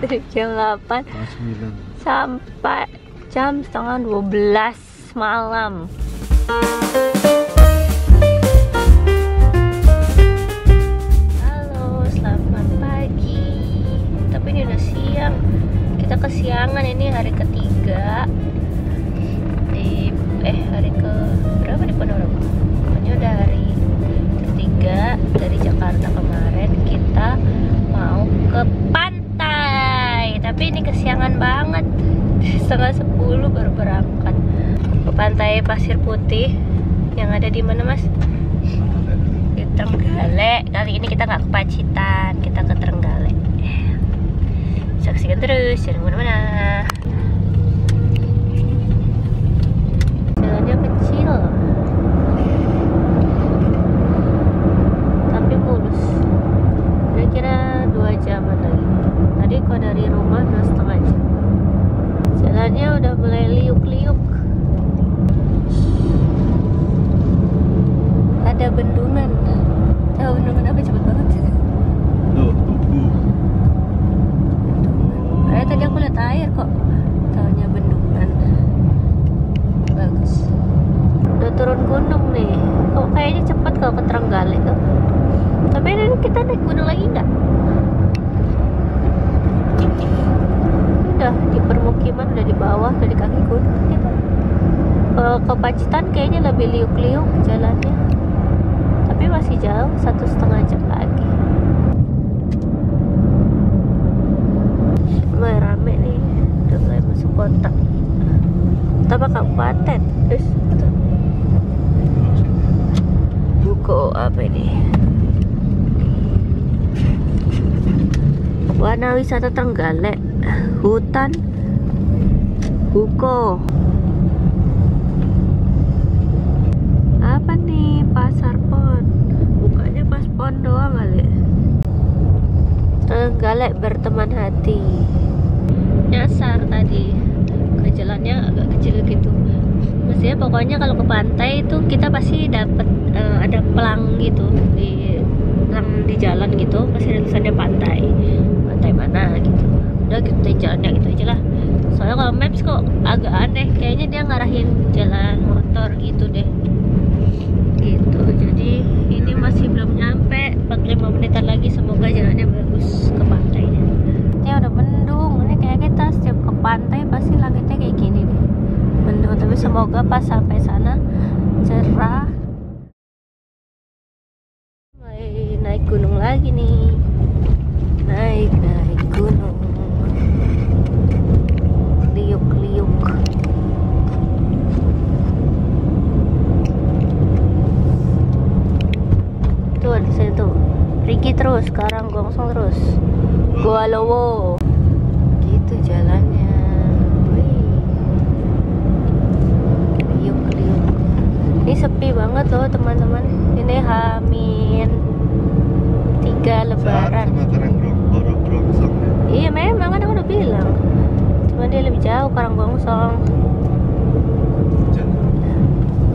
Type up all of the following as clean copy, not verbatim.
dari jam 8 sampai jam setengah 12 malam. Halo, selamat pagi. Tapi ini udah siang. Kita kesiangan, ini hari ketiga di hari ke berapa di Ponorogo? Pokoknya udah hari ketiga dari Jakarta. Kemarin kita mau ke pantai, tapi ini kesiangan banget. Setengah 10 baru berangkat ke pantai Pasir Putih yang ada di mana, Mas? Di Trenggalek. Kali ini kita nggak ke Pacitan, kita ke Trenggalek. Saksikan terus, jangan kemana-mana. Jalannya kecil tapi mulus, kira-kira 2 jaman lagi. Tadi kok dari rumah 2,5 jam. Jalannya udah mulai liuk-liuk. Ada bendungan. Tahu bendungan apa? Cepet banget. Tadi aku lihat air kok. Tahunya bendungan. Bagus. Udah turun gunung nih. Kok kayaknya cepet kalau ke Trenggalek tuh. Tapi ini kita naik gunung lagi enggak? Udah di permukiman, udah di bawah, udah di kaki gunung gitu. Ke Pacitan kayaknya lebih liuk-liuk jalannya. Tapi masih jauh, 1,5 jam lagi. Mulai rame nih, udah mulai masuk kota. Tambah kabupaten, terus buku apa ini? Warna wisata Trenggalek, hutan Buko. Apa nih? Pasar Pon. Bukanya pas pon doang kali. Trenggalek berteman hati. Nyasar tadi ke jalannya agak kecil gitu. Maksudnya pokoknya kalau ke pantai itu kita pasti dapat ada pelang gitu di jalan gitu, pasti ada tulisannya pantai mana gitu. Udah gitu jalannya gitu aja lah. Soalnya kalau maps kok agak aneh, kayaknya dia ngarahin jalan motor gitu deh. Gitu. Jadi ini masih belum nyampe, 45 menitan lagi. Semoga jalannya bagus ke pantainya. Ini udah mendung. Ini kayak kita setiap ke pantai pasti langitnya kayak gini nih. Mendung, tapi semoga pas sampai sana cerah. Mulai naik gunung lagi nih. Naik gunung. Liuk-liuk. Tuh di situ. Pergi terus, sekarang Gongsong terus. Gua Lowo. Gitu jalannya. Wih. Liuk-liuk. Ini sepi banget loh teman-teman. Ini H-3 Lebaran. Iya memang kan aku udah bilang. Cuma dia lebih jauh Karanggongsong.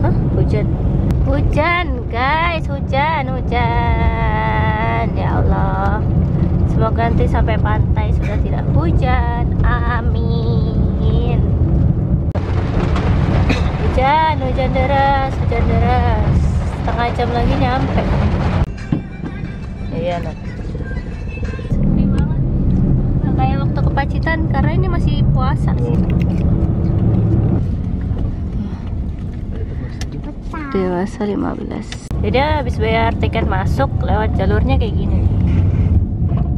Hah? Hujan. Hujan guys, hujan. Ya Allah. Semoga nanti sampai pantai sudah tidak hujan. Amin. Hujan deras. Setengah jam lagi nyampe. Iya nak. Sepi banget. Nggak kayak waktu ke Pacitan karena ini masih puasa sih. Dewasa 15. Jadi habis bayar tiket masuk lewat jalurnya kayak gini.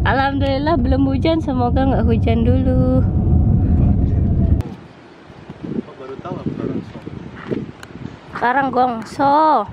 Alhamdulillah belum hujan, semoga nggak hujan dulu. Baru tahu apa Karanggongso.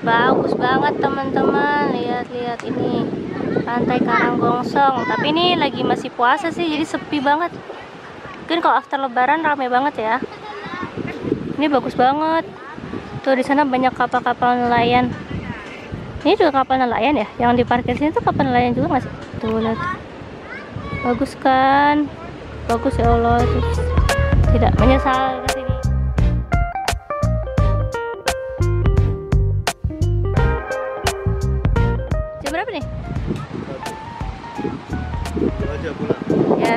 Bagus banget teman-teman, lihat-lihat ini Pantai Karanggongsong. Tapi ini lagi masih puasa sih, jadi sepi banget. Mungkin kalau after lebaran rame banget ya. Ini bagus banget. Tuh di sana banyak kapal-kapal nelayan. Ini juga kapal nelayan ya, yang di parkir sini tuh kapal nelayan juga nggak sih? Tuh lihat. Bagus kan? Bagus ya Allah. Terus tidak menyesal ke sini. Jam berapa nih? Aja pulang. Ya.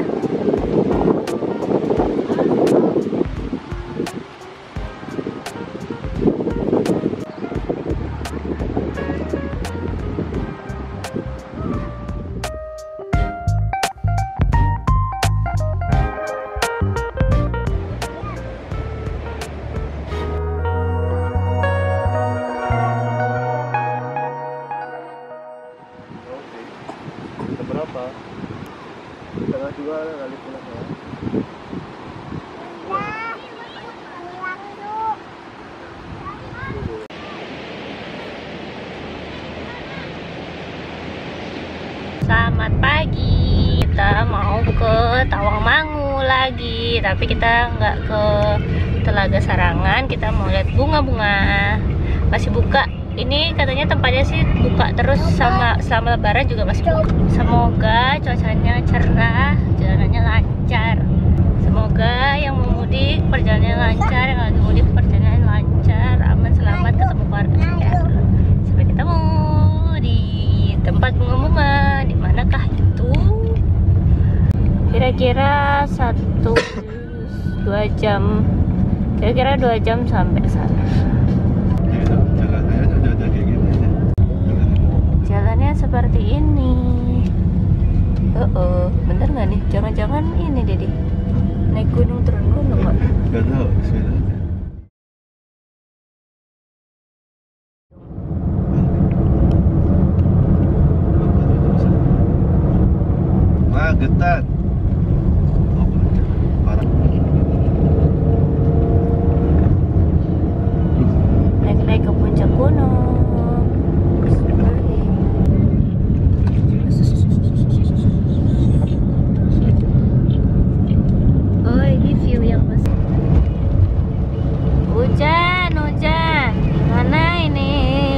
Jam berapa? Setengah 2 lah kali pulang ya. Selamat pagi, kita mau ke Tawangmangu lagi, tapi kita nggak ke Telaga Sarangan, kita mau lihat bunga-bunga. Masih buka, ini katanya tempatnya sih buka terus selama lebaran juga masih buka. Semoga cuacanya cerah, jalanannya lancar. Semoga yang mau mudik perjalanannya lancar, yang lagi mudik perjalanannya lancar, aman selamat ketemu keluarga. Sampai ketemu di tempat bunga-bunga. Di manakah itu? Kira-kira 1-2 jam. Kira-kira 2 jam sampai sana. Jalannya udah kayak gini aja. Jalannya seperti ini. Bener nggak nih? Jangan-jangan ini Dedi naik gunung turun gunung nggak? Gak tahu, bismillah aja. Magetan. Oh, parah. Naik-naik ke puncak gunung. Oh, ini view yang pas. Hujan, hujan. Gimana ini?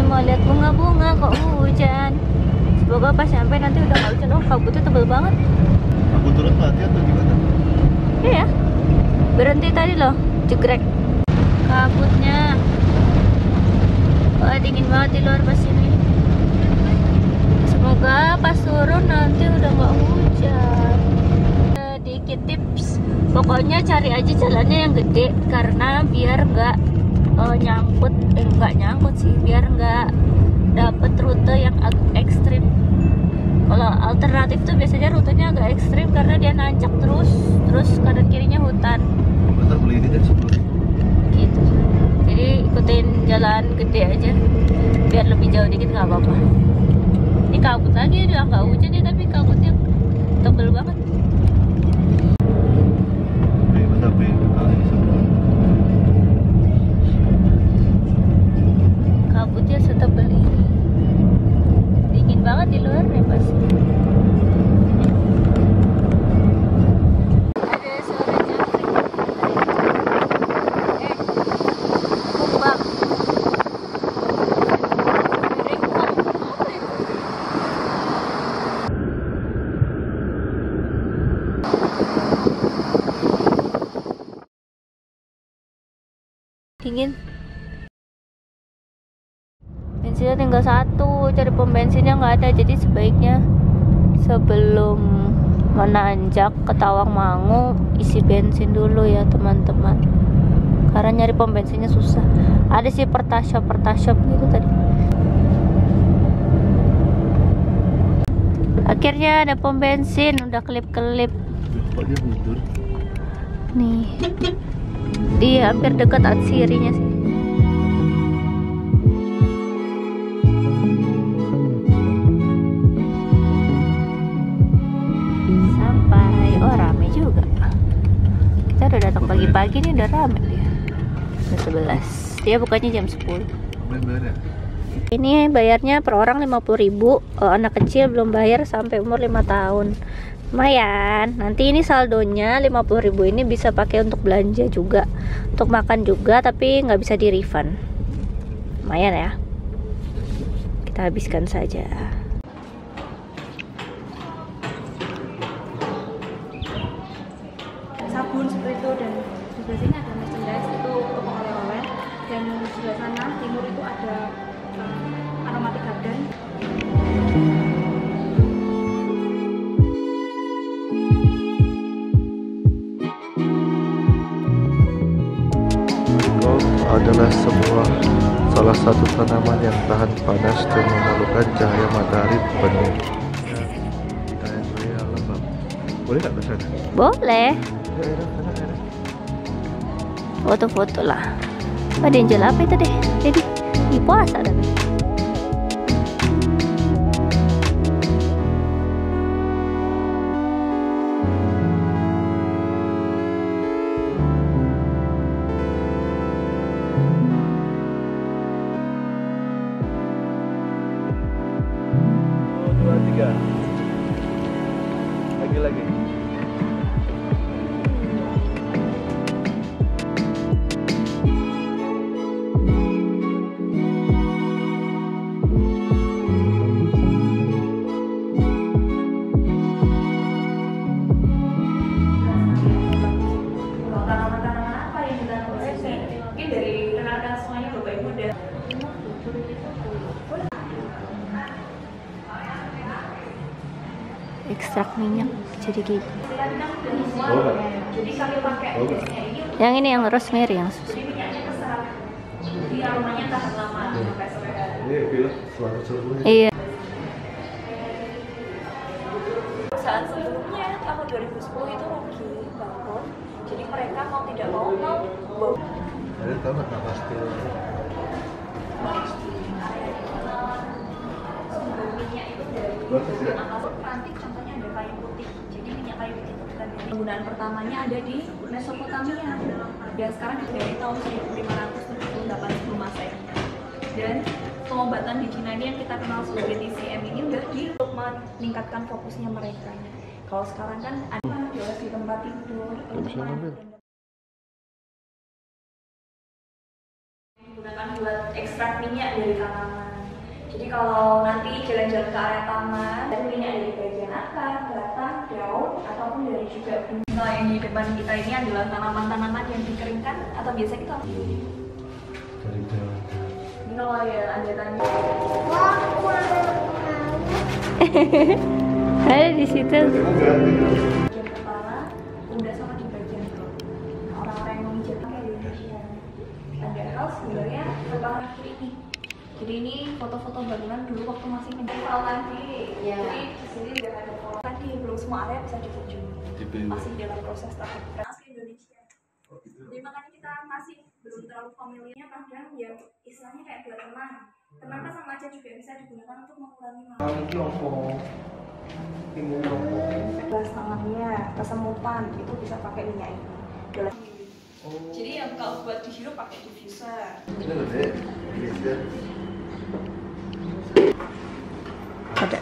Mau lihat bunga-bunga kok hujan. Semoga pas sampai nanti udah nggak hujan. Oh, kabutnya tebel banget. Aku turun mati atau gimana? Iya, berhenti tadi loh, jegrek. Kabutnya. Wah, dingin banget di luar pas ini. Semoga pas turun nanti udah nggak hujan. Sedikit tips, pokoknya cari aja jalannya yang gede karena biar nggak nggak nyangkut sih, biar nggak dapet rute yang agak ekstrim. Kalau alternatif tuh biasanya rutenya agak ekstrim karena dia nanjak terus kanan kirinya hutan. Bentar beli ini kan 10.000. Gitu. Jadi ikutin jalan gede aja biar lebih jauh dikit nggak apa-apa. Ini kabut lagi, udah nggak hujan ya tapi kabutnya tebel banget. Bentar beli ini semua. Kabutnya setebel ini. Dingin banget di luar nih pasti. Ada suara jangkrik. Kumbang. Dingin. bensinnya tinggal satu, cari pom bensinnya nggak ada. Jadi sebaiknya sebelum menanjak ke Tawangmangu isi bensin dulu ya teman-teman, karena nyari pom bensinnya susah. Ada sih pertashop gitu tadi. Akhirnya ada pom bensin, udah kelip-kelip nih. Dia hampir dekat atsirinya sih. Sampai, oh rame juga. Kita udah datang pagi-pagi nih, udah rame dia. Jam 11. Dia bukanya jam 10. Ini bayarnya per orang 50.000. Anak kecil belum bayar sampai umur 5 tahun. Lumayan. Nanti ini saldonya 50.000 ini bisa pakai untuk belanja juga, untuk makan juga, tapi nggak bisa di refund. Lumayan ya. Kita habiskan saja. Sabun seperti itu, dan di sebelah sini ada merchandise itu untuk oleh-oleh, dan di sebelah sana timur itu ada aromatic garden. Adalah salah satu tanaman yang tahan panas dan memerlukan cahaya matahari penuh. Kita yang raya lembab. Boleh nggak ke sana? Boleh. Foto-foto lah. Ada yang jual apa itu deh? Jadi di puasa tapi. Lagi. Ekstrak minyak jadi gitu. Yang ini yang rosemary yang susu. Iya. Saat sebelumnya tahun 2010 itu rugi bangun. Jadi mereka mau tidak mau Ada tahu nggak pasti? Minyak itu dari nanti contohnya ada kayu putih. Jadi minyak kayu putih itu bukan dari penggunaan pertamanya ada di Mesopotamia, dan sekarang dari tahun 1578 sebelum Masehi. Dan pengobatan di Cina ini yang kita kenal sebagai TCM ini udah untuk meningkatkan fokusnya mereka. Kalau sekarang kan ada jelas di tempat tidur, digunakan buat ekstrak minyak dari tanaman. Jadi kalau nanti jalan-jalan ke area taman, dan minyak dari bagian akar, batang, daun, ataupun dari juga bunga. Nah, yang di depan kita ini adalah tanaman-tanaman yang dikeringkan atau biasa kita. Ini kalau ya Anda tanya. Ada di situ. Bagian kepala, udah sama di bagian perut. Nah, orang-orang yang memijat pakai di Indonesia. Padahal sebenarnya kepala kiri ini. Jadi ini foto-foto bangunan dulu waktu masih menjual tadi. Ya. Jadi di sini udah ada foto tadi, belum semua area bisa dikunjungi. Masih dalam proses tahap asli Indonesia. Jadi makanya kita masih belum terlalu familiarnya, kadang ya istilahnya kayak buat teman. Teman kan sama aja juga bisa digunakan untuk mengurangi masalah. Belas tangannya, kesemutan itu bisa pakai minyak ini. Jadi yang kalau buat dihirup pakai diffuser. Ada.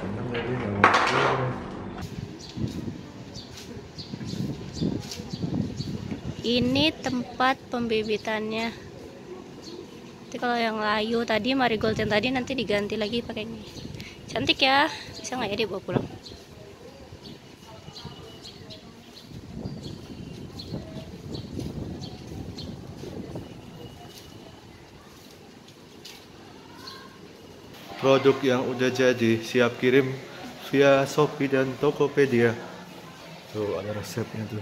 Ini tempat pembibitannya. Nanti kalau yang layu tadi, marigold yang tadi nanti diganti lagi pakai ini. Cantik ya, bisa nggak ya dibawa pulang? produk yang udah jadi siap kirim via Shopee dan Tokopedia. Tuh ada resepnya tuh.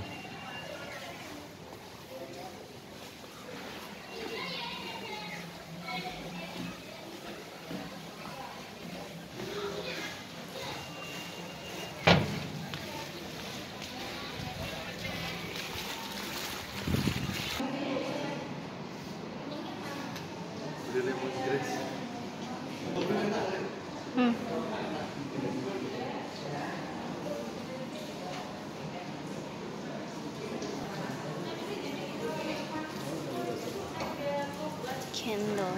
Candle.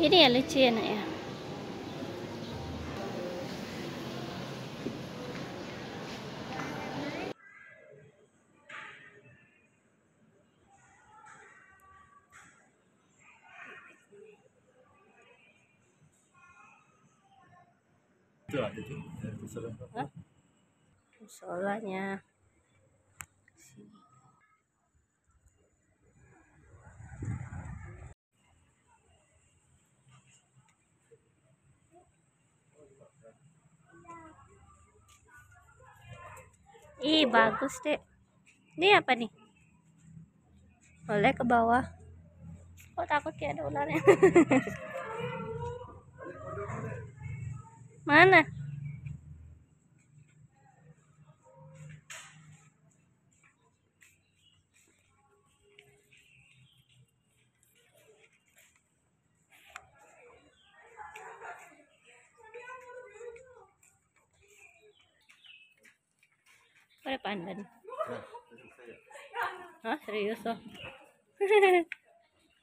Ini ya lucu ya nak ya. Itu ada tuh. Hah? Musolanya. Ih, bagus deh. Ini apa nih? Boleh ke bawah. Kok takut kayak ada ularnya? Mana? Ada pandan. Hah, serius loh.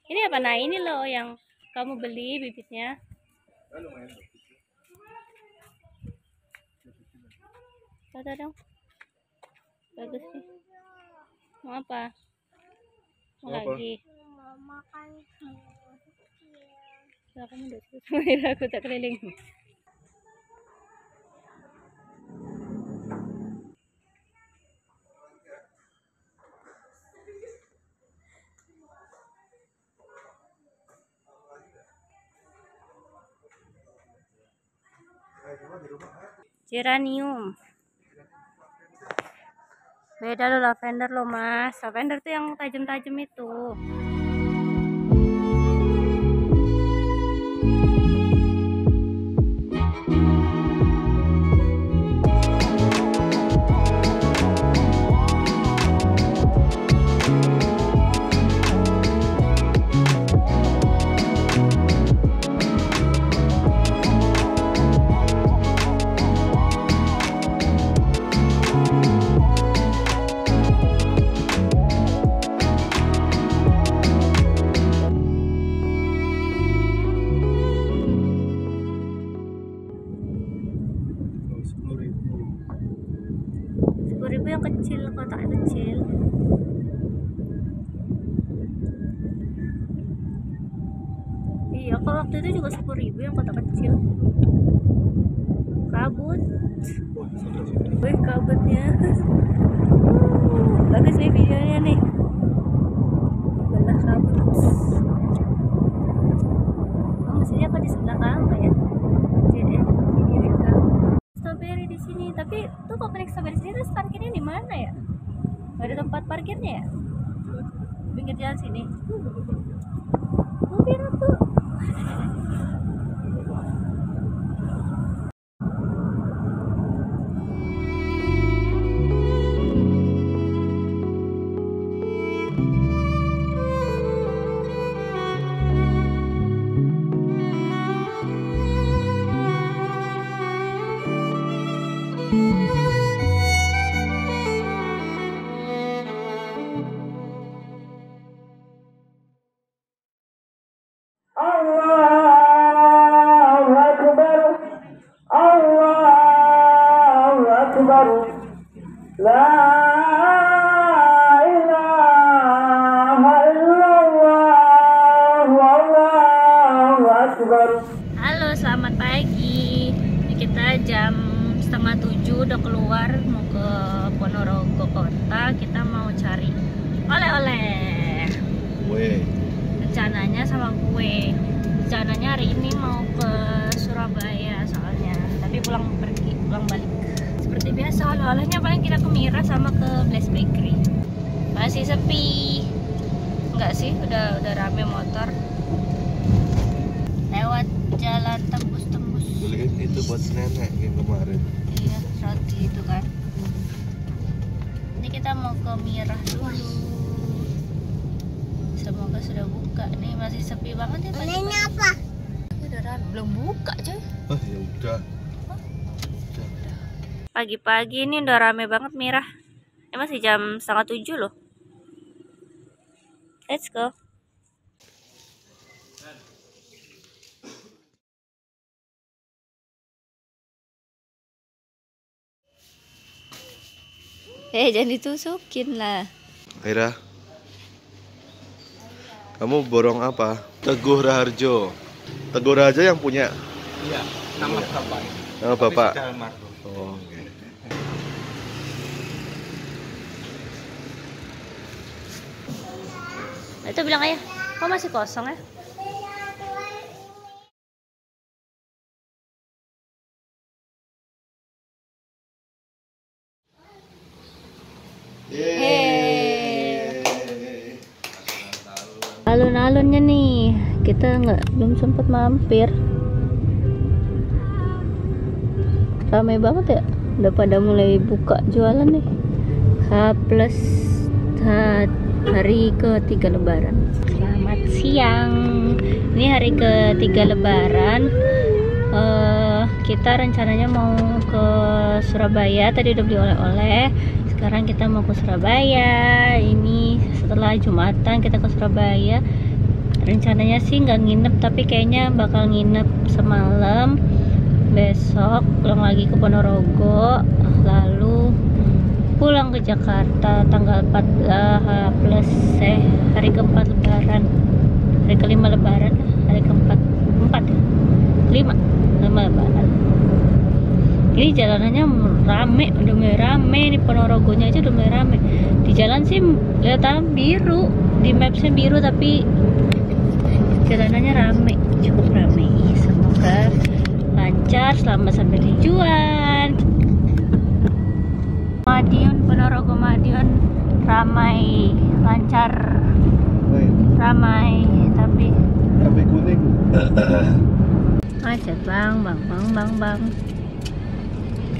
Ini apa? Nah, ini loh yang kamu beli bibitnya. Foto dong. Bagus sih. Mau apa? Mau lagi? Mau makan Kamu udah selesai. Aku tak keliling. Geranium. Beda lo lavender lo mas. Lavender tuh yang tajam-tajam itu. Yang kecil, kotak kecil. Iya, kok waktu itu juga 10.000 yang kotak kecil. Kabut. Wih, kabutnya. Bagus nih videonya nih. Belah kabut. Oh, mestinya apa di sebelah kamu ya? Ini strawberry di sini, tapi tuh kok naik strawberry di sini terus parkirnya di mana ya? Gak ada tempat parkirnya ya? Pinggir jalan sini. Mobil aku. Allahu Akbar, Allahu Akbar, la ilaha illallah, Allahu Akbar. Kita jam 6:30 udah keluar mau ke Ponorogo kota. Kita mau cari oleh-oleh. Kue. Rencananya sama kue. Rencananya hari ini mau ke Surabaya soalnya. Tapi pulang balik. Seperti biasa oleh-olehnya paling kita ke Mira sama ke Bless Bakery. Masih sepi. Enggak sih, udah rame motor. Lewat jalan tembus-tembus. Beliin itu buat nenek yang kemarin. Iya, roti itu kan. Ini kita mau ke Mirah dulu. Semoga sudah buka. Nih masih sepi banget ya. Ini apa? Udah rame. Belum buka coy. Oh ya udah. Pagi-pagi ini udah rame banget Mirah. Ini masih jam 6:30 loh. Let's go. Jangan ditusukin lah. Aira, kamu borong apa? Teguh Raharjo. Teguh Raharjo yang punya? Iya, nama bapak. Nama bapak? Oh, oke. Itu bilang ayah, kok masih kosong ya? Alun-alunnya nih, kita belum sempat mampir. Ramai banget ya, udah pada mulai buka jualan nih. Hari ketiga Lebaran. Selamat siang. Ini hari ketiga Lebaran. Kita rencananya mau ke Surabaya. Tadi udah beli oleh-oleh. Sekarang kita mau ke Surabaya. Ini setelah Jumatan kita ke Surabaya. Rencananya sih nggak nginep, tapi kayaknya bakal nginep semalam. Besok pulang lagi ke Ponorogo, lalu pulang ke Jakarta tanggal 4 plus hari keempat Lebaran, hari kelima Lebaran, hari keempat 5 Lebaran. Ini jalanannya rame, udah mulai rame nih, Ponorogonya aja udah mulai rame. Di jalan sih kelihatan biru, di mapsnya biru, tapi jalanannya rame, cukup rame. Semoga lancar, selamat sampai tujuan. Madiun, Ponorogo Madiun ramai, lancar, ramai, tapi kuning. macet bang.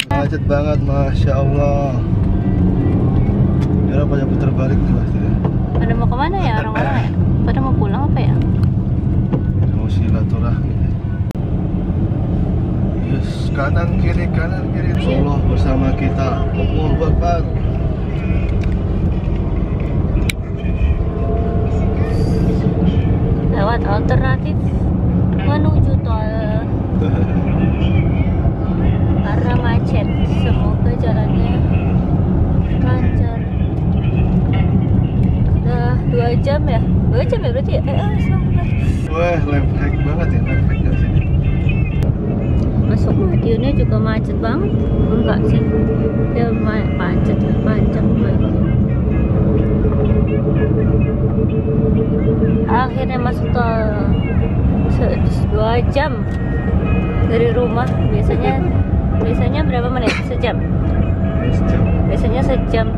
Macet banget, masya Allah. Ya pada putar balik nih pasti. Pada mau kemana ya orang-orang ya? Pada mau pulang apa ya? Mau silaturahmi. Yes, kanan kiri. Allah bersama kita. Allahu Akbar. Lewat alternatif menuju tol karena macet. Semoga jalannya lancar. Udah 2 jam ya? 2 jam ya berarti ya? Wah, life hack banget ya, life hack gak sih? Masuk Madiunnya juga macet banget. Enggak sih, dia macet panjang banget. Akhirnya masuk tol. 2 jam dari rumah. Biasanya berapa menit? Sejam. Biasanya sejam.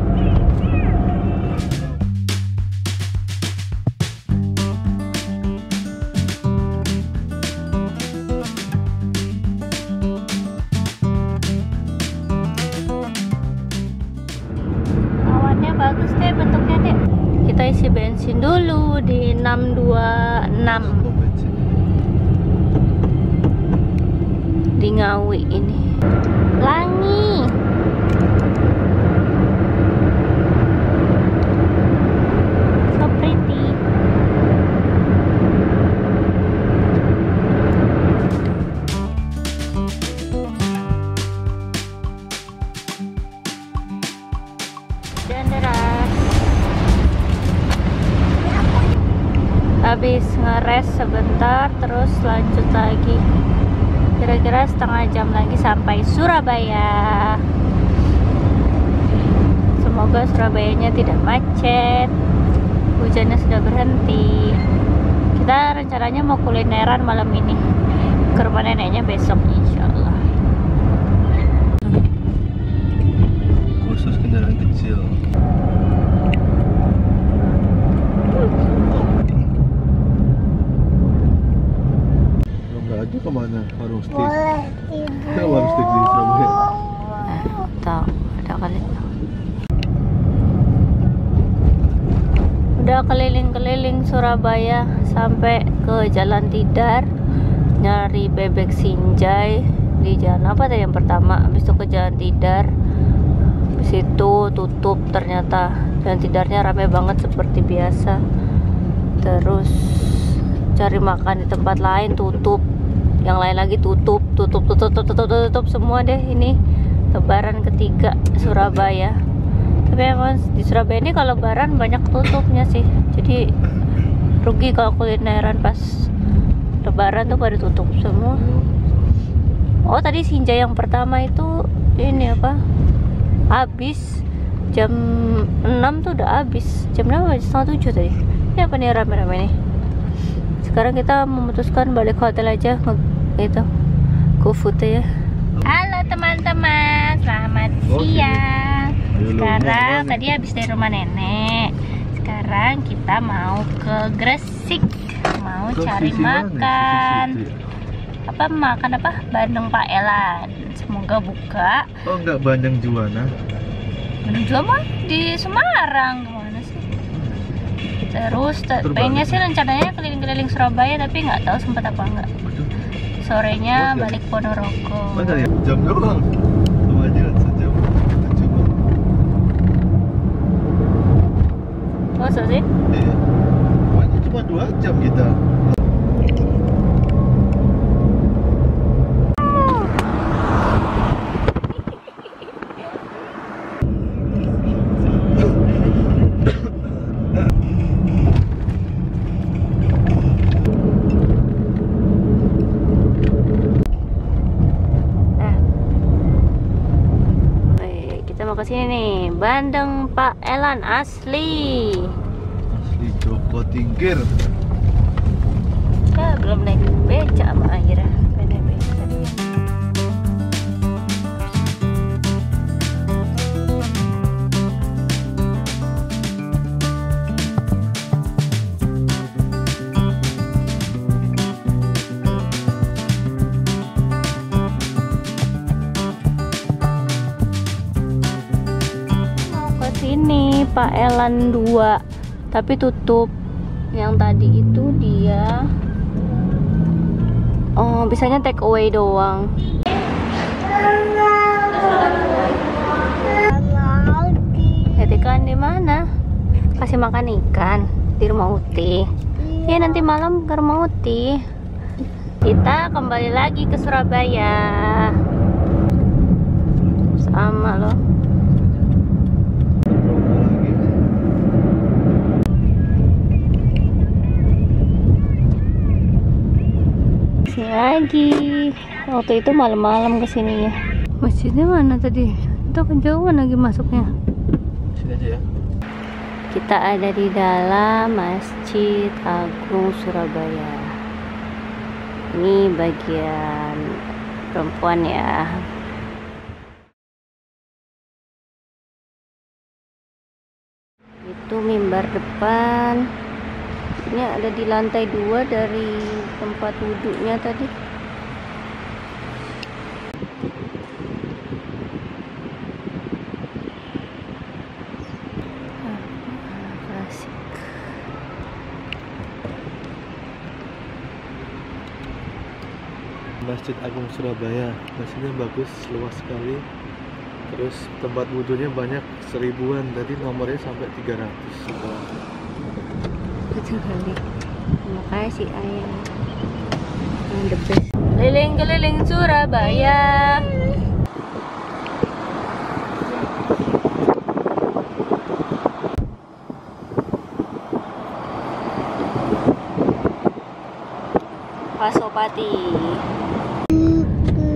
Awannya bagus deh bentuknya deh. Kita isi bensin dulu di 626 di Ngawi ini. Langi. So pretty. Dan deras. Habis ngeres sebentar terus lanjut lagi. Kira-kira setengah jam lagi sampai Surabaya. Semoga Surabayanya tidak macet. Hujannya sudah berhenti. Kita rencananya mau kulineran malam ini. Ke rumah neneknya besok insya Allah. Khusus kendaraan kecil. Kalau nggak ada kemana? Warung steak. Warung steak di Surabaya. Tahu ada kali. Udah keliling-keliling Surabaya sampai ke Jalan Tidar, nyari bebek Sinjai di jalan apa tadi yang pertama, habis itu ke Jalan Tidar, habis itu tutup ternyata. Jalan Tidarnya rame banget seperti biasa. Terus cari makan di tempat lain tutup, yang lain lagi tutup semua deh. Ini Lebaran ketiga Surabaya. Tapi emang di Surabaya ini kalau Lebaran banyak tutupnya sih. Jadi rugi kalau kulineran pas Lebaran tuh pada tutup semua. Oh tadi Sinjai yang pertama itu ini apa? Habis jam 6 tuh udah habis. Jam berapa? Setengah 7 tadi. Ini apa nih rame-rame nih? Sekarang kita memutuskan balik hotel aja gitu. GoFood ya. Halo teman-teman, selamat siang. Sekarang tadi habis dari rumah nenek. Sekarang kita mau ke Gresik, mau cari makan. Apa makan apa? Bandeng Pak Elan. Semoga buka. Oh enggak, Bandeng Juwana. Bandeng Juwana di Semarang kemana sih? Terus pengennya sih rencananya keliling-keliling Surabaya, tapi nggak tahu sempat apa enggak. Sorenya balik Ponorogo. Mana ya? Jam doang. Sama aja sejam. Masa sih? Iya. Pokoknya cuma 2 jam kita. Kesini nih, Bandeng Pak Elan asli Joko Tingkir. Ya belum naik beca sama akhirnya naik beca. Ini Pak Elan 2 tapi tutup. Yang tadi itu dia bisanya take away doang. Ikan di mana? Kasih makan ikan di rumah Uti. Ya nanti malam ke rumah Uti. Kita kembali lagi ke Surabaya. Sama loh. Lagi waktu itu malam-malam kesini ya. Masjidnya mana tadi? Itu kejauhan lagi masuknya. Sini aja ya. Kita ada di dalam Masjid Agung Surabaya. Ini bagian perempuan ya. Itu mimbar depan. Ini ada di lantai 2 dari tempat wudhunya tadi. Klasik. Masjid Agung Surabaya. Masjidnya bagus, luas sekali. Terus tempat wudhunya banyak, 1000-an. Tadi nomornya sampai 300. Betul kali. Terima kasih ayah. The best. Keliling-keliling Surabaya. Pasopati.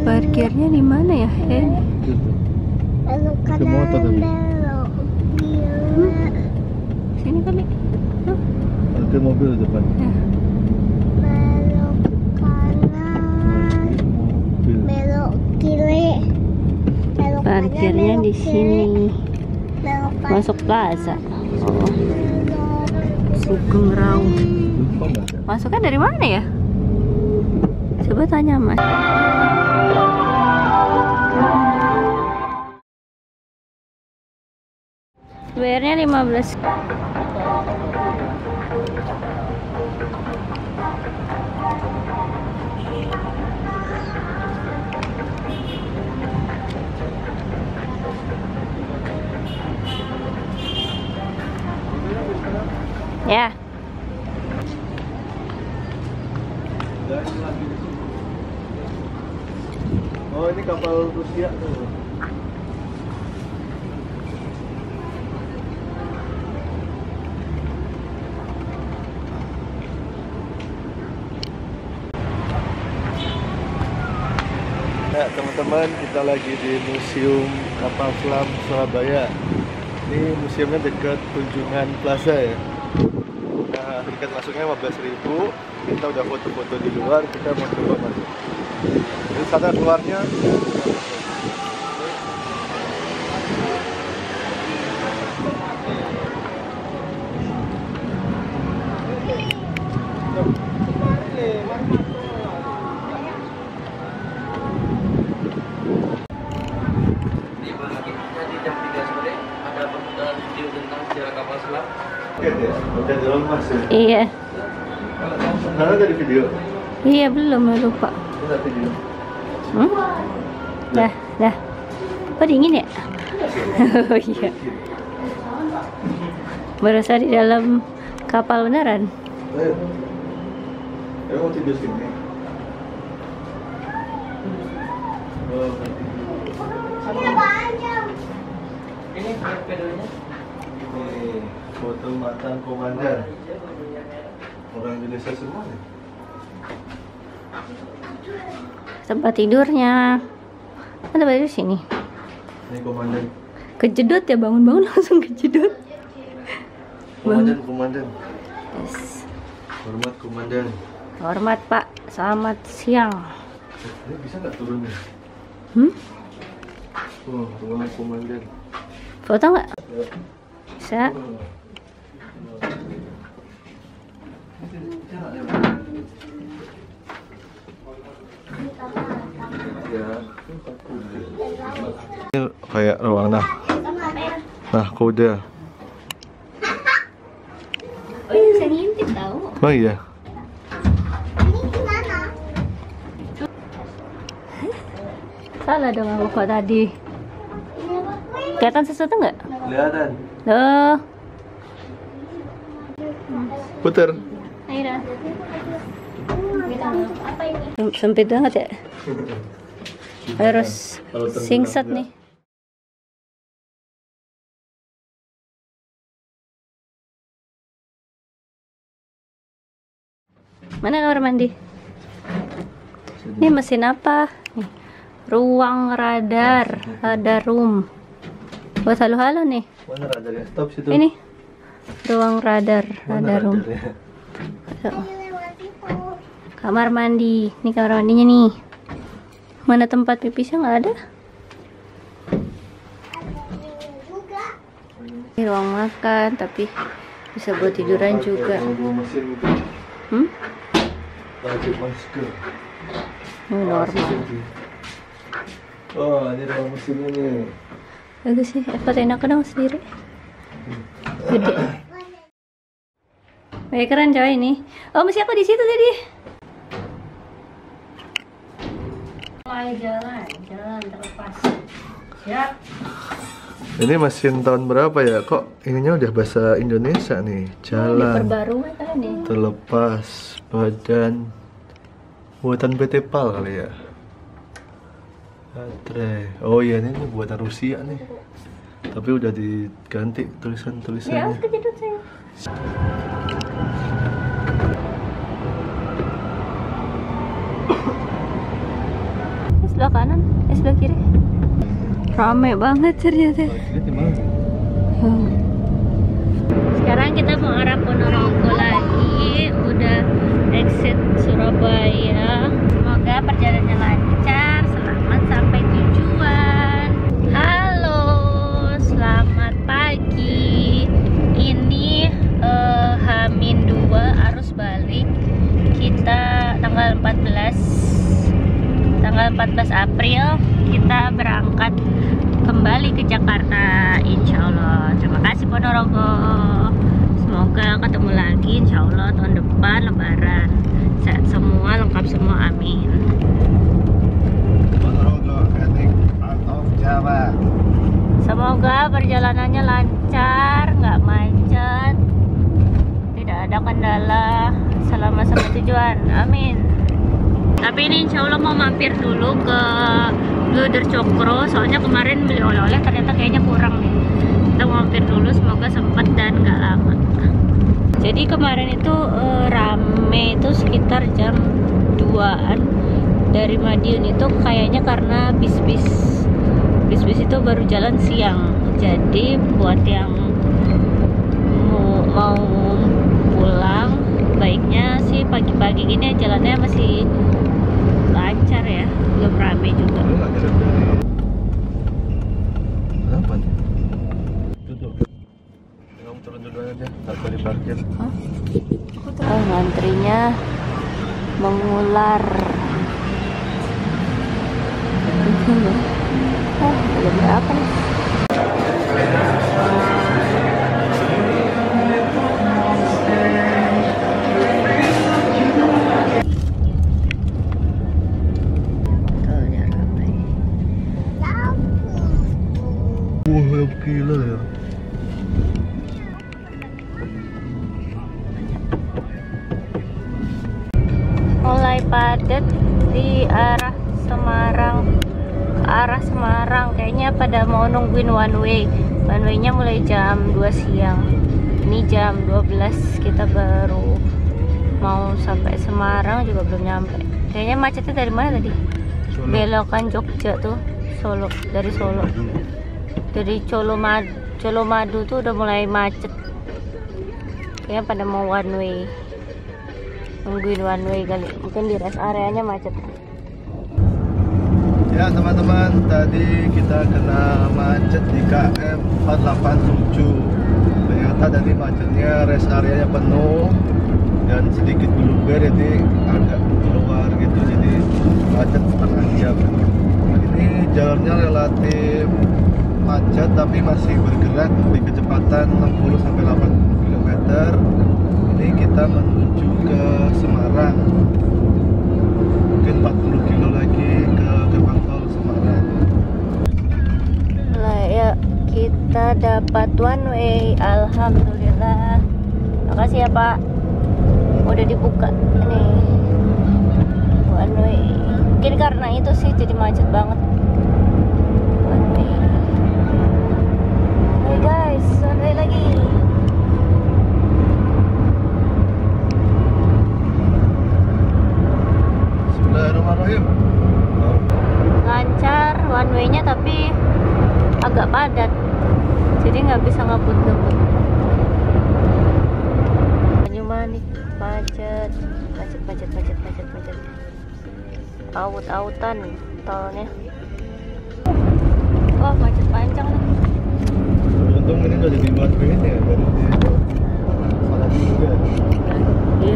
Parkirnya di mana ya? Belok kanan, motor tadi. belok kiri. Sini kali. Ada mobil di depan. Belok kanan, Mobil. belok kiri. Belok kanan, Parkirnya belok di kiri. sini. Belok kanan, Masuk plaza. Oh, belok Sugeng Raung. Lupa nggak ada? Masuknya dari mana ya? Coba tanya Mas. Bayarnya 15. Ya. Oh, ini kapal Rusia tuh. Ya, teman-teman, kita lagi di Museum Kapal Selam Surabaya. Ini museumnya dekat Tunjungan Plaza ya. Nah, tiket masuknya 15.000. Kita udah foto-foto di luar, kita mau coba masuk. Jadi sana keluarnya. Nanti jam 3 sore ada pemutaran video tentang sejarah kapal selam. Oke deh, udah jalan mas ya. Iya. Karena ada di video. Iya belum, lupa. Ada video. Dah. Kok dingin ya? Oh iya. Berasa di dalam kapal beneran. Ayo. Ayo mau tidur sini. Oh, Ini videonya. ini foto mantan komandan. Orang Indonesia semua nih. Tempat tidurnya. Kan tempat tidur sini. Ini komandan. Kejedot ya, bangun-bangun langsung kejedot. Komandan. Yes. Hormat komandan. Hormat Pak, selamat siang. Ini bisa nggak turun nih? Oh, ruang komandan. Foto nggak? Bisa. Ya. Ini kayak ruang nah kuda. Oh iya, bisa ngintip tahu. Oh iya. Salah dong aku kok tadi. Kelihatan sesuatu nggak? Kelihatan. Loh. Puter. Aira. Sempit banget ya. Harus singset nih. Mana kamar mandi? Ini mesin apa? Nih. Ruang radar, room. Buat halo-halo nih. Mana radarnya? Stop situ. Ini ruang radar, Mana room. radarnya? Kamar mandi. Ini kamar mandinya nih. Mana tempat pipisnya nggak ada? Ini ruang makan, tapi bisa buat tiduran juga. Mesin itu. Wajib masker. Ini normal. Oh, ini ruang mesinnya nih. Bagus sih. Fotoin aku dong sendiri. Gede. Kayak keren coy ini. Oh, masih aku di situ tadi. Mulai jalan terlepas. Siap. Ini mesin tahun berapa ya? Kok ininya udah bahasa Indonesia nih? Jalan Perbarui kan nih. terlepas badan buatan PT PAL kali ya. Baterai. Oh iya, ini buatan Rusia nih. Tapi udah diganti Ya, tulisan-tulisannya. kejedut saya. sebelah kanan, sebelah kiri. Rame banget ternyata. Sekarang kita mau arah Ponorogo lagi, udah exit Surabaya. Semoga perjalanannya lancar, selamat sampai tujuan. Halo, selamat pagi. Ini H-2 arus balik. Kita tanggal 14 April kita berangkat kembali ke Jakarta, insya Allah. Terima kasih Ponorogo. Semoga ketemu lagi insya Allah tahun depan Lebaran. Sehat semua, lengkap semua, amin. Ponorogo heading out of Java. Semoga perjalanannya lancar, nggak macet, tidak ada kendala selama sampai tujuan, amin. Tapi ini insya Allah mau mampir dulu ke Gluder Cokro, soalnya kemarin beli oleh-oleh ternyata kayaknya kurang nih. Kita mau mampir dulu, semoga sempat dan nggak lama. Jadi kemarin itu rame itu sekitar jam 2-an dari Madiun itu, kayaknya karena bis-bis itu baru jalan siang. Jadi buat yang mau pulang, baiknya sih pagi-pagi gini jalannya masih lancar ya, belum rame juga. Apa nih? Duduk. Kamu turun dulu aja, tak boleh parkir. Oh, ngantrinya mengular. Oh, ada berapa nih? Wah, gila ya. Mulai padat di arah Semarang, ke arah Semarang. Kayaknya pada mau nungguin one way-nya mulai jam 2 siang. Ini jam 12 kita baru mau sampai Semarang, juga belum nyampe. Kayaknya macetnya dari mana tadi? Solo. Belokan Jogja tuh, Solo, dari Solo. Dari Colomadu tuh udah mulai macet. Kayaknya pada mau one way, nungguin one way kali. Mungkin di rest areanya macet. Ya teman-teman, tadi kita kena macet di KM 487. Ternyata tadi macetnya rest areanya penuh dan sedikit bluber, jadi agak keluar gitu, jadi macet setengah jam. Ini jalannya relatif macet tapi masih bergerak di kecepatan 60 sampai 80 km. Ini kita menuju ke Semarang, mungkin 40 kilo lagi ke gerbang tol Semarang. Lah ya, kita dapat one way, alhamdulillah. Makasih ya Pak, udah dibuka nih one way. Mungkin karena itu sih jadi macet banget. One way. Hey guys, one way lagi. Bismillahirrahmanirrahim. Lancar one way-nya tapi agak padat, jadi nggak bisa ngebut-ngebut. Banyumanik macet. Aut-autan tolnya. Oh, macet panjang nih. Untung ini udah jadi one way ya, baru di salah juga. Iya.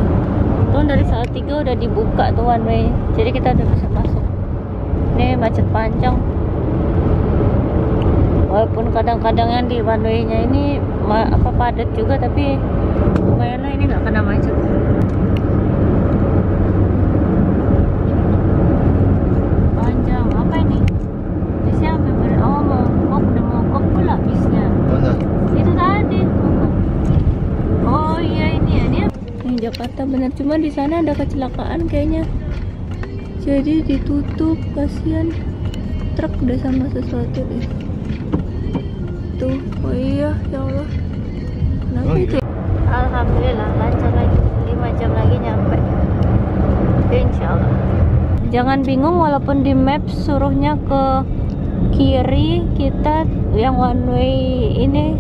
Untung dari Salatiga udah dibuka tuh one way, jadi kita udah bisa masuk. Ini macet panjang. Walaupun kadang-kadang yang di one way-nya ini padat juga, tapi lumayan lah, ini nggak kena macet. Panjang apa ini? Bisnya sampai udah mogok pula bisnya. Mana? Itu tadi mogok. Oh iya, ini ya, ini Jakarta bener, cuma di sana ada kecelakaan kayaknya, jadi ditutup. Kasihan, truk udah sama sesuatu deh tuh. Oh iya, ya Allah, kenapa itu? Alhamdulillah lancar lagi, 5 jam lagi nyampe, insya Allah. Jangan bingung, walaupun di map suruhnya ke kiri, kita yang one way ini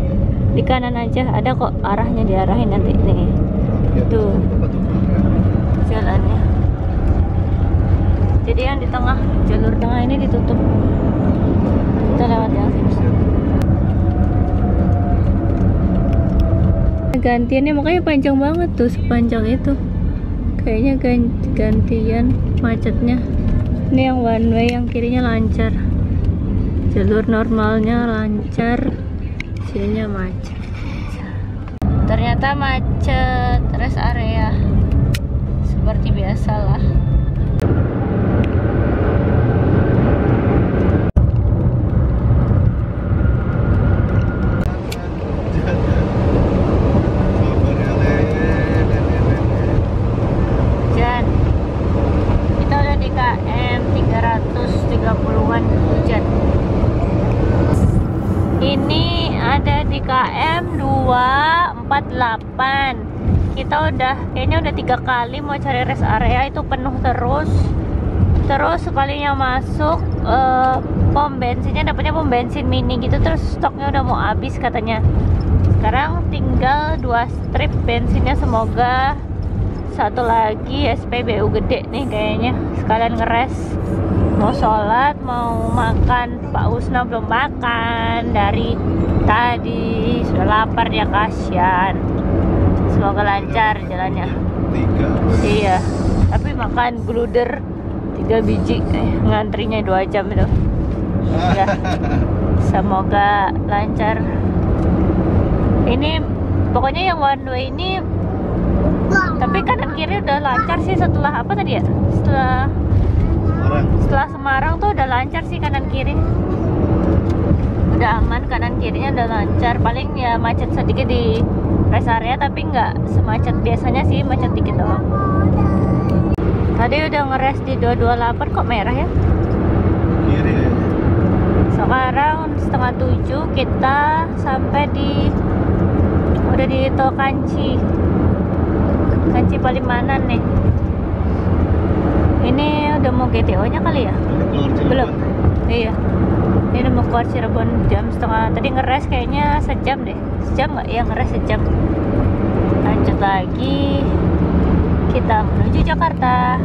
di kanan aja. Ada kok arahnya, diarahin nanti nih. Tuh jalannya. Jadi yang di tengah, jalur tengah ini ditutup. Kita lewat yang sini. Gantiannya makanya panjang banget tuh, sepanjang itu. Kayaknya gantian macetnya. Ini yang one way, yang kirinya lancar. Jalur normalnya lancar, sininya macet. Ternyata macet rest area. Seperti biasalah. Kita udah di KM 330-an hujan. Ini ada di KM 248. Kita kayaknya udah 3 kali mau cari rest area, itu penuh terus. Terus sekalinya masuk pom bensinnya, dapetnya pom bensin mini gitu, terus stoknya udah mau habis katanya. Sekarang tinggal 2 strip bensinnya, semoga satu lagi SPBU gede nih kayaknya. Sekalian ngeres, mau sholat, mau makan. Pak Usna belum makan dari tadi, sudah lapar dia, kasihan. Semoga lancar jalannya. 3. Iya, tapi makan bluder 3 biji, ngantrinya 2 jam itu. Ya, semoga lancar. Ini pokoknya yang one way ini, tapi kanan kiri udah lancar sih. Setelah apa tadi ya? Setelah Semarang tuh udah lancar sih kanan kiri. Udah aman, kanan kirinya udah lancar. Paling ya macet sedikit di rest area, tapi nggak semacet biasanya sih, macet dikit doang. Tadi udah ngeres di 228, kok merah ya? Kiri ya. Sekarang 6:30 kita sampai udah di tol Kanci Palimanan nih. Ini udah mau GTO nya kali ya? Belum. Iya. Ini udah mau keluar Cirebon jam setengah. Tadi ngeres kayaknya sejam deh. Sejam nggak? Ya ngeres sejam. Lanjut lagi. Kita menuju Jakarta.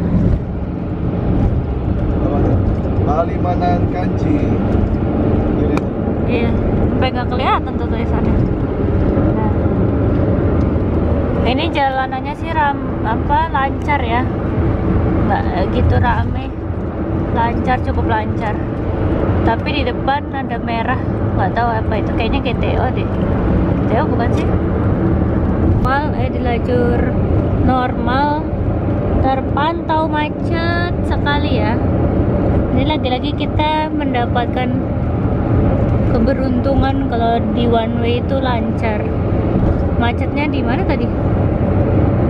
Palimanan Kanci. Kiri. Iya. Sampai nggak kelihatan tuh tulisannya. Nah. Ini jalanannya sih lancar ya. Nggak gitu rame, lancar, cukup lancar. Tapi di depan ada merah, nggak tahu apa itu, kayaknya GTO deh. GTO bukan sih? Di lajur normal terpantau macet sekali ya. Ini lagi-lagi kita mendapatkan keberuntungan kalau di one way itu lancar. Macetnya di mana tadi?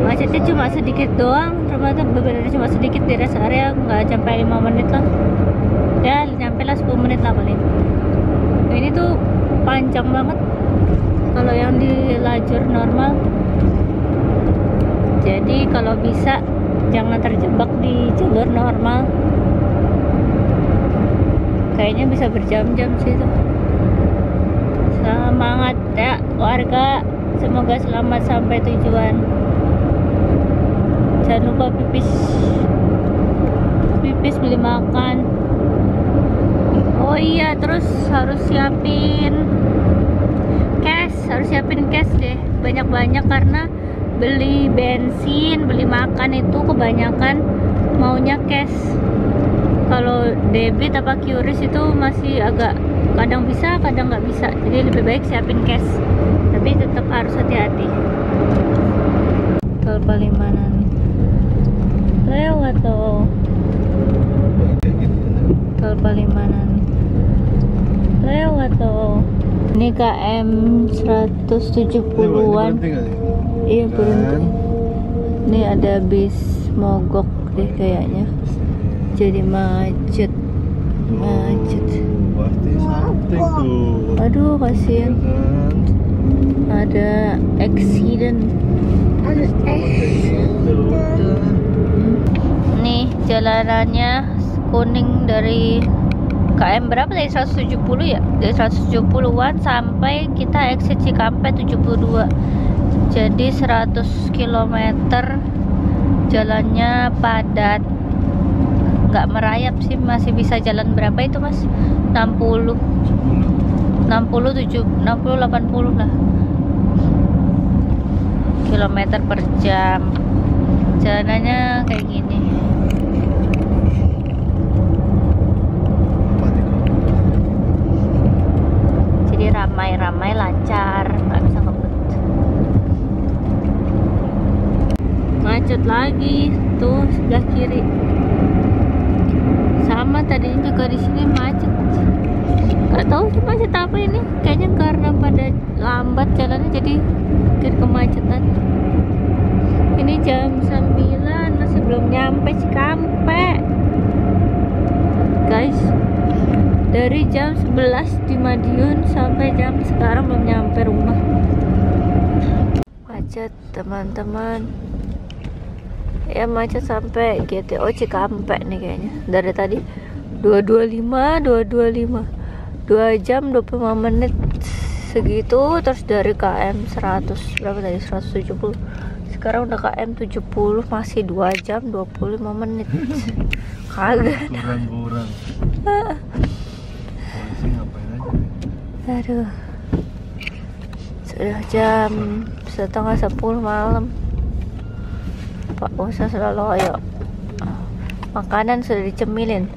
Macetnya cuma sedikit doang, ternyata benar-benar cuma sedikit di rest area, nggak sampai 5 menit lah. Ya, nyampe lah 10 menit lah paling. Ini tuh panjang banget kalau yang di lajur normal. Jadi kalau bisa jangan terjebak di jalur normal. Kayaknya bisa berjam-jam sih itu. Semangat ya warga, semoga selamat sampai tujuan. Jangan lupa pipis beli makan. Oh iya, terus harus siapin cash deh, banyak-banyak, karena beli bensin, beli makan itu kebanyakan maunya cash. Kalau debit apa QRIS itu masih agak, kadang bisa kadang nggak bisa, jadi lebih baik siapin cash, tapi tetap harus hati-hati. Tol Palimanan lewat loh. Tol Palimanan lewat loh. Ini KM 170-an. Iya, beruntung. Ini ada bis mogok deh kayaknya. Jadi macet. Pasti something tuh. Aduh, kasihan. Ada accident. Nih jalanannya kuning dari KM berapa tadi, 170 ya, dari 170-an sampai kita exit Cikampek 72, jadi 100 km jalannya padat, nggak merayap sih, masih bisa jalan berapa itu mas, 60 80 lah kilometer per jam. Jalanannya kayak gini. Jadi ramai-ramai, lancar, nggak bisa ngebut. Macet lagi tuh sebelah kiri. Sama tadinya juga di sini macet. Nggak tahu sih macet apa ini. Kayaknya karena pada lambat jalannya jadi kemacetan. Ini jam 9 masih belum nyampe Cikampek guys, dari jam 11 di Madiun sampai jam sekarang belum nyampe rumah. Macet teman-teman ya, macet sampai GTO Cikampek nih kayaknya. Dari tadi 225 2 jam 25 menit segitu, terus dari KM 100 berapa tadi, 170, sekarang udah KM 70 masih 2 jam 25 menit. Kagak kurang polisi ngapain aja nih? Aduh, sudah jam setengah 10 malam. Pak Usa selalu ayo, makanan sudah dicemilin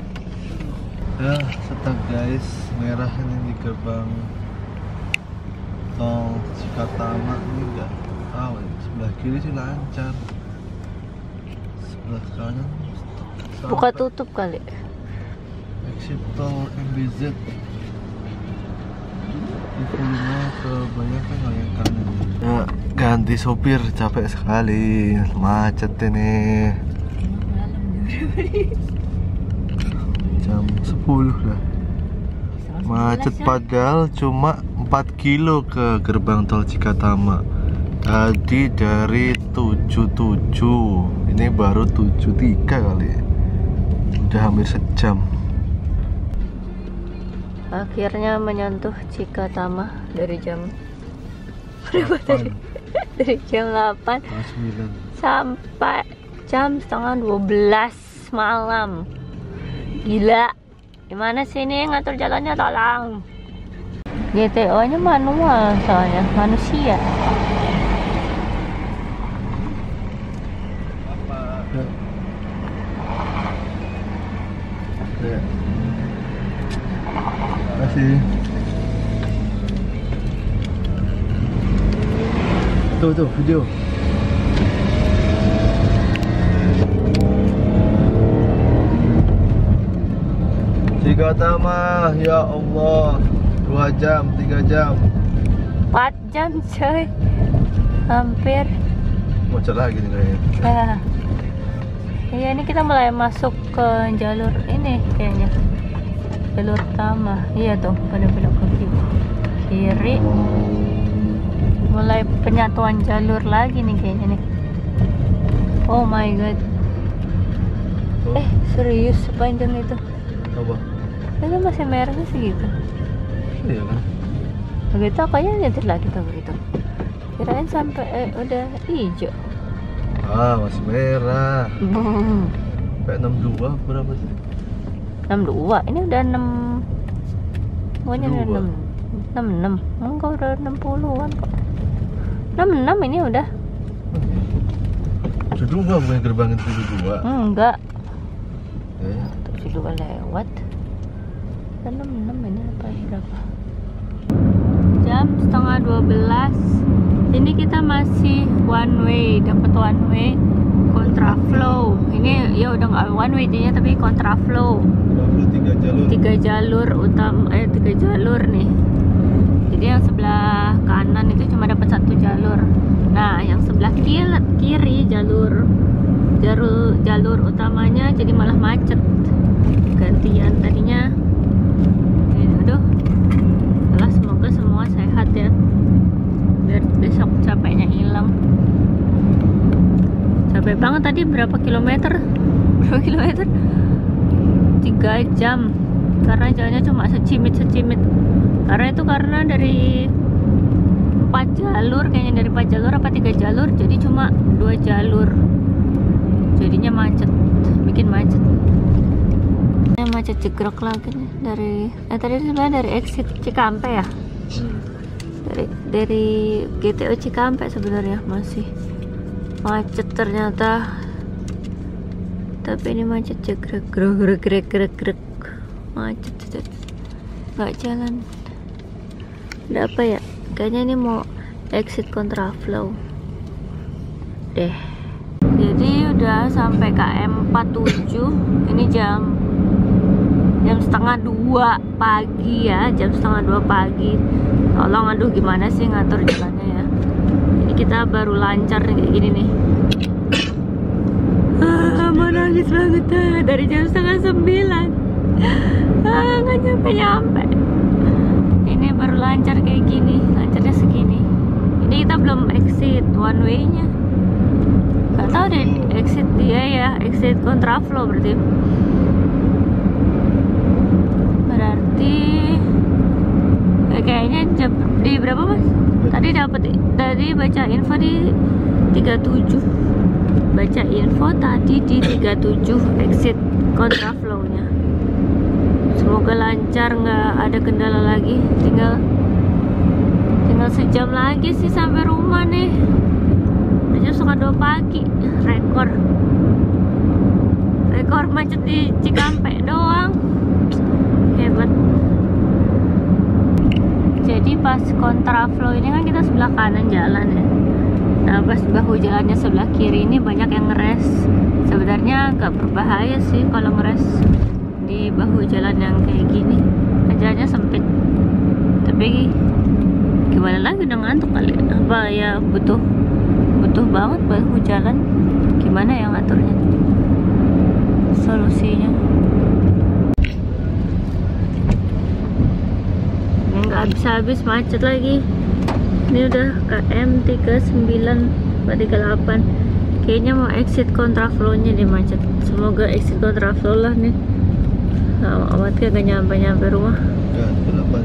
ya. Stuck guys, merah ini di gerbang tol Cikatama ini enggak tahu ya. Sebelah kiri sih lancar, sebelah kanan buka tutup kali. exit tol MBZ itu 5 kebanyakan yang kanan ya. Ganti sopir, capek sekali, macet ini. Jam 10 lah macet, padahal cuma 4 kilo ke gerbang tol Cikatama. Tadi dari 77, ini baru 73 kali, udah hampir sejam. Akhirnya menyentuh Cikatama dari jam berapa tadi? Dari jam 8 sampai jam setengah 12 malam. Gila, gimana sih ini ngatur jalannya, tolong. GTO nya manual soalnya, manusia. Ya. Makasih. Tuh video. Cikatama, ya Allah, 2 jam, 3 jam, 4 jam coy, hampir. Macet lagi nih kayaknya. Ya. Iya, ini kita mulai masuk ke jalur ini kayaknya, jalur utama. Iya tuh, pada belok ke kiri. Mulai penyatuan jalur lagi nih kayaknya nih. Oh my god. Serius sepanjang itu? Apa? Itu masih merahnya segitu. Iya kan? Begitu kayaknya nyetir lagi tuh begitu. Kirain sampai udah hijau. Masih merah. Kayak 62 berapa sih? 62. Ini udah 6. Pokoknya udah 66. Enggak, udah 60-an kok. 66 ini udah. 72 bukan gerbangin 72. Enggak. 72 lewat. 66 ini apa berapa? Jam setengah 12. Ini kita masih one way, dapat one way kontraflow. Ini ya udah nggak one way jadinya, tapi kontraflow. 3 jalur utama, 3 jalur nih. Jadi yang sebelah kanan itu cuma dapat 1 jalur. Nah, yang sebelah kiri jalur utamanya jadi malah macet. Gantian tadinya. Aduh. Alah, semoga semua sehat ya. Biar besok capeknya hilang. Capek banget tadi, berapa kilometer? 2 km 3 jam karena jalannya cuma secimit. Karena dari 4 jalur, kayaknya dari 4 jalur apa 3 jalur, jadi cuma 2 jalur, jadinya macet, bikin macet. Macet jegrok lagi nih tadi sebenarnya dari exit Cikampek ya, dari GTO Cikampek sebenarnya masih macet ternyata, tapi ini macet jegrek macet nggak jalan. Ada apa ya, kayaknya ini mau exit kontraflow deh. Jadi udah sampai KM 47, ini jam setengah 2 pagi ya, jam setengah 2 pagi. Tolong, aduh gimana sih ngatur jalannya ya. Ini kita baru lancar nih kayak gini nih. Mau nangis banget dari jam setengah 9. Nggak nyampe. Ini baru lancar kayak gini, lancarnya segini. Ini kita belum exit one way nya. Gak tau deh exit dia ya, exit kontraflow berarti kayaknya di berapa mas? Tadi baca info di 37. Baca info tadi di 37 exit kontraflow nya. Semoga lancar, nggak ada kendala lagi. Tinggal sejam lagi sih sampai rumah nih. Jam setengah 2 pagi. Rekor macet di Cikampek doang. Hebat. Jadi pas kontraflow ini kan kita sebelah kanan jalan ya. Nah pas bahu jalannya sebelah kiri ini banyak yang ngeres. Sebenarnya nggak berbahaya sih kalau ngeres di bahu jalan yang kayak gini. Jalannya sempit. Tapi gimana lagi, udah ngantuk kali. Apa ya butuh banget bahu jalan. Gimana yang ngaturnya? Solusinya nggak habis macet lagi. Ini udah KM 39/38. Kayaknya mau exit kontraflow nya deh macet. Semoga exit kontraflow lah nih. Amat gak nyampe rumah. Ya, berapa?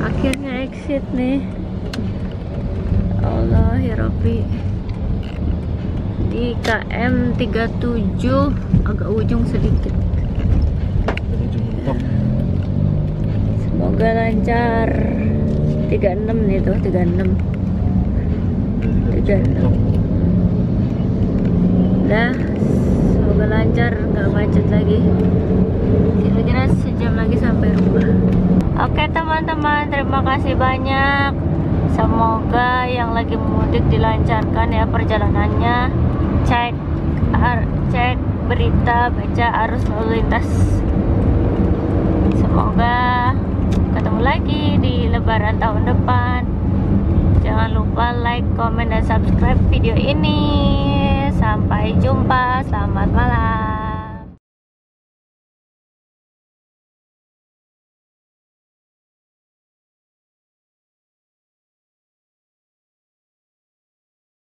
Akhirnya exit nih. Allah ya Rabbi. Di KM 37 agak ujung sedikit. Semoga lancar. 36 nih tuh, 36. Udah, semoga lancar, nggak macet lagi. Kira-kira sejam lagi sampai rumah. Oke teman-teman, terima kasih banyak. Semoga yang lagi mudik dilancarkan ya perjalanannya. Cek berita, baca arus lalu lintas. Semoga ketemu lagi di Lebaran tahun depan. Jangan lupa like, komen, dan subscribe video ini. Sampai jumpa, selamat malam.